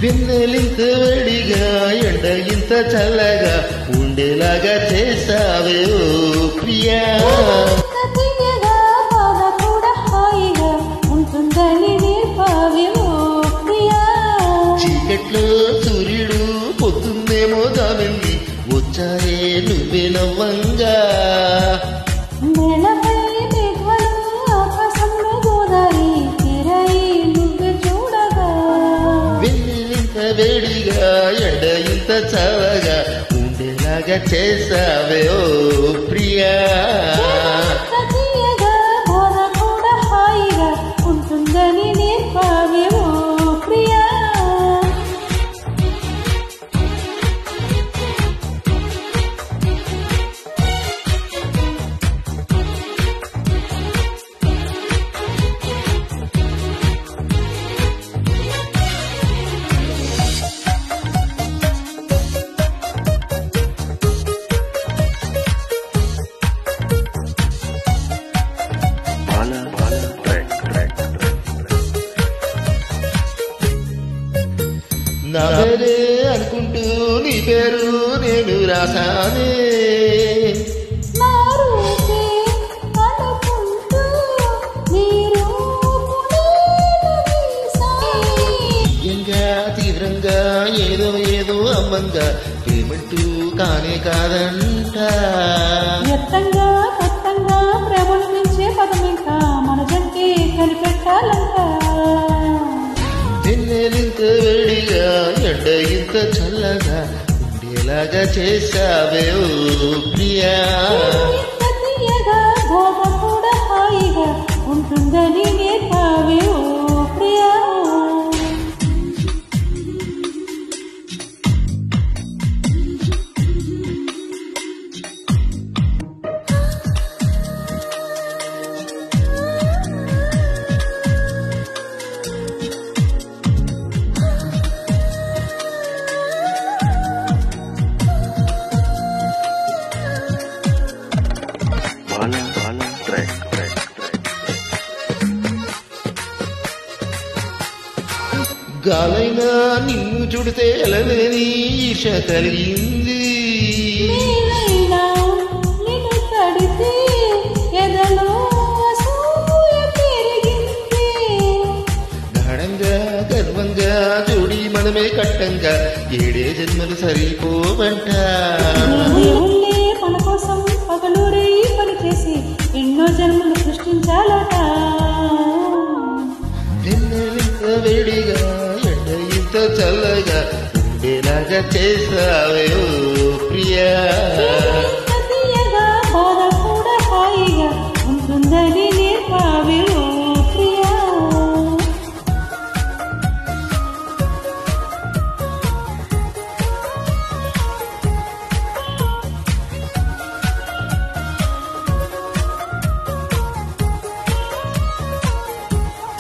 వెన్నెలింత వేడిగా ఎండ ఇంత చల్లగా ఉండేలాగా చేసావే ఓ ప్రియా. చీకట్లో సూర్యుడు పొద్దున్నేమో దానింది వచ్చాయే నువ్వే నవ్వంగా. వెన్నెలింత వేడిగా ఎండ ఇంత చల్లగా ఉండేలాగా చేసావే ఓ ప్రియా. నా పేరే అనుకుంటూ నీ పేరు నేను రాసానే. తీవ్రంగా ఏదో ఏదో అమ్మంగా ప్రేమంటూ కానే కాదంట. ఎత్తంగా కొత్తంగా ప్రేమను పెంచే పదం ఇంకా మన జంటే కనిపెట్టాలంట. వెన్నెలింత వేడిగా ఎండ ఇంత చల్లగా ఉండేలాగా చేసావే ఓ ప్రియా. కూడా హాయిగా ఉంటుందని నేర్పావే ఓ ప్రియా. గాలైనా నిన్ను చుడితే ఎలలేని ఈర్ష కలిగింది. గాఢంగా గర్వంగా జోడి మనమే కట్టంగా ఏడే జన్మలు సరిపోవంట. మన కోసం పగలూరే పని చేసి ఎన్నో జన్మలు సృష్టించాలట. వెన్నెలింత వేడిగా ఎండ ఇంత చల్లగా ఉండేలాగా చేసావే ఓ ప్రియా.